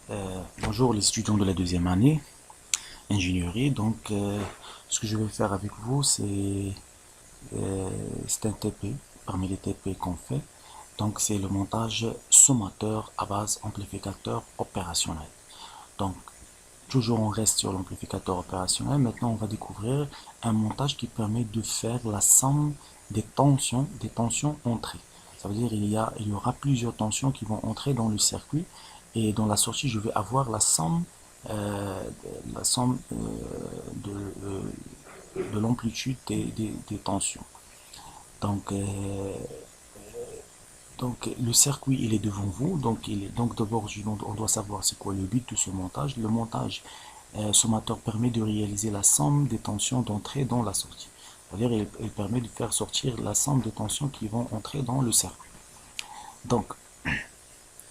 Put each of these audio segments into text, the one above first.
Bonjour les étudiants de la deuxième année ingénierie. Ce que je vais faire avec vous, c'est un TP parmi les TP qu'on fait. Donc, c'est le montage sommateur à base amplificateur opérationnel. Donc, toujours on reste sur l'amplificateur opérationnel. Maintenant, on va découvrir un montage qui permet de faire la somme des tensions entrées. Ça veut dire il y aura plusieurs tensions qui vont entrer dans le circuit et dans la sortie, je vais avoir euh, la somme de, de l'amplitude des tensions. Donc, euh, donc le circuit il est devant vous. Donc d'abord on doit savoir c'est quoi le but de ce montage. Le montage sommateur permet de réaliser la somme des tensions d'entrée dans la sortie. C'est-à-dire il permet de faire sortir la somme des tensions qui vont entrer dans le circuit. Donc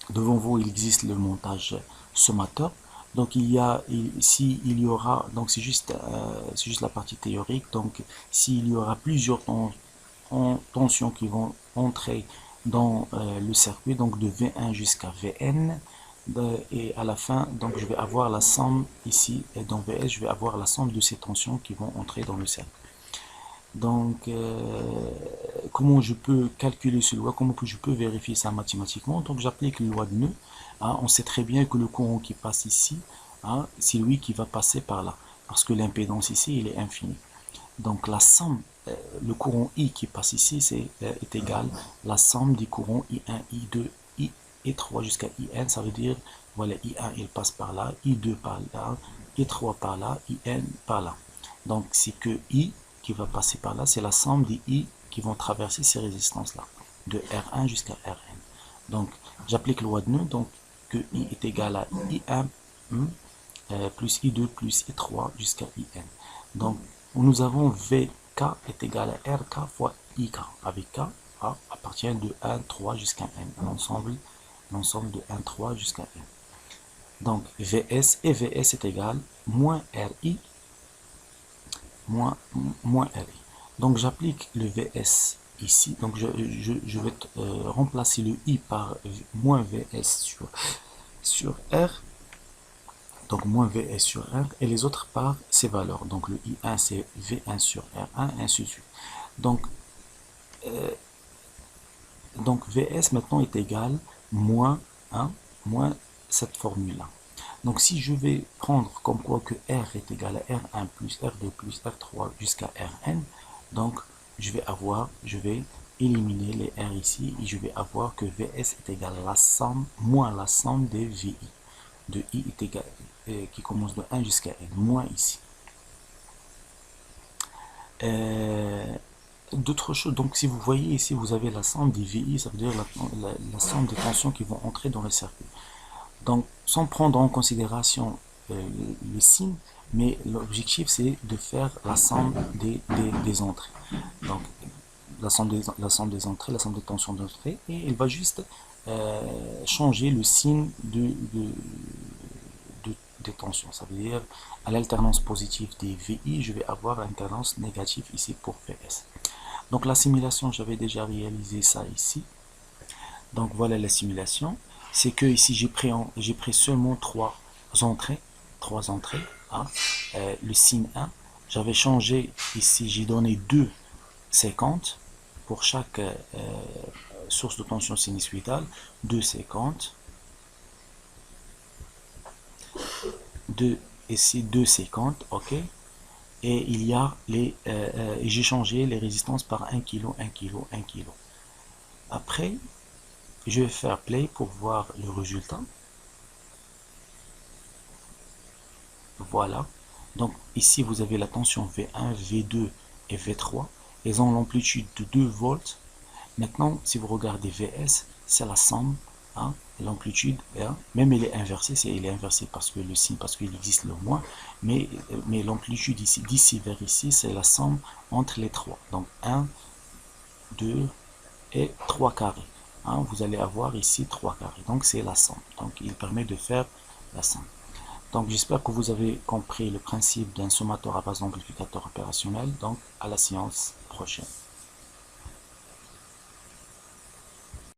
devant vous il existe le montage sommateur. Donc si il y aura, donc c'est juste la partie théorique. Donc s'il y aura plusieurs tensions qui vont entrer dans le circuit, donc de V1 jusqu'à Vn, et à la fin, donc je vais avoir la somme ici, et dans Vs, je vais avoir la somme de ces tensions qui vont entrer dans le circuit. Donc, comment je peux calculer ce loi, comment je peux vérifier ça mathématiquement? Donc, j'applique la loi de nœud. Hein, on sait très bien que le courant qui passe ici, hein, c'est lui qui va passer par là, parce que l'impédance ici, il est infini. Donc, la somme, le courant I qui passe ici, est égal à la somme des courants I1, I2, I3 jusqu'à IN. Ça veut dire, voilà, I1 il passe par là, I2 par là, I3 par là, IN par là. Donc, c'est que I qui va passer par là, c'est la somme des I qui vont traverser ces résistances-là, de R1 jusqu'à Rn. Donc, j'applique la loi de nœud, donc que I est égal à I1 plus I2 plus I3 jusqu'à IN. Donc, nous avons VK est égal à RK fois IK, avec K appartient de 1, 3 jusqu'à N, l'ensemble de 1, 3 jusqu'à N. Donc, VS et VS est égal moins RI moins RI. Donc j'applique le VS ici. Donc je vais remplacer le I par moins VS sur R. Donc moins VS sur R. Et les autres par ces valeurs. Donc le I1 c'est V1 sur R1, ainsi de suite. Donc, donc VS maintenant est égal moins 1, moins cette formule-là. Donc si je vais prendre comme quoi que R est égal à R1 plus R2 plus R3 jusqu'à Rn, donc je vais éliminer les R ici et je vais avoir que Vs est égal à la somme moins la somme des Vi. De I est égal, qui commence de 1 jusqu'à N, moins ici. D'autres choses, donc si vous voyez ici, vous avez la somme des VI, ça veut dire la somme des tensions qui vont entrer dans le circuit. Donc, sans prendre en considération le signe, mais l'objectif c'est de faire la somme des entrées. Donc, la somme des entrées, la somme des tensions d'entrée, et il va juste changer le signe des tensions. Ça veut dire à l'alternance positive des VI, je vais avoir l'alternance négative ici pour VS. Donc la simulation, j'avais déjà réalisé ça ici. Donc voilà la simulation. C'est que ici j'ai pris seulement trois entrées. Hein. Le signe 1. J'avais changé ici, j'ai donné 2,50 pour chaque source de tension sinussoïdale. 2,50. 2 ici 2,50. Ok. Et il y a j'ai changé les résistances par 1 kg, 1 kg, 1 kg. Après, je vais faire play pour voir le résultat. Voilà. Donc ici vous avez la tension V1, V2 et V3. Elles ont l'amplitude de 2 volts. Maintenant, si vous regardez Vs, c'est la somme. Hein, l'amplitude, hein, même elle est inversée, il est inversé parce que le signe, parce qu'il existe le moins, mais l'amplitude ici, d'ici vers ici, c'est la somme entre les trois. Donc 1, 2 et 3 carrés. Hein, vous allez avoir ici 3 carrés. Donc c'est la somme. Donc il permet de faire la somme. Donc j'espère que vous avez compris le principe d'un sommateur à base d'amplificateur opérationnel. Donc à la séance prochaine.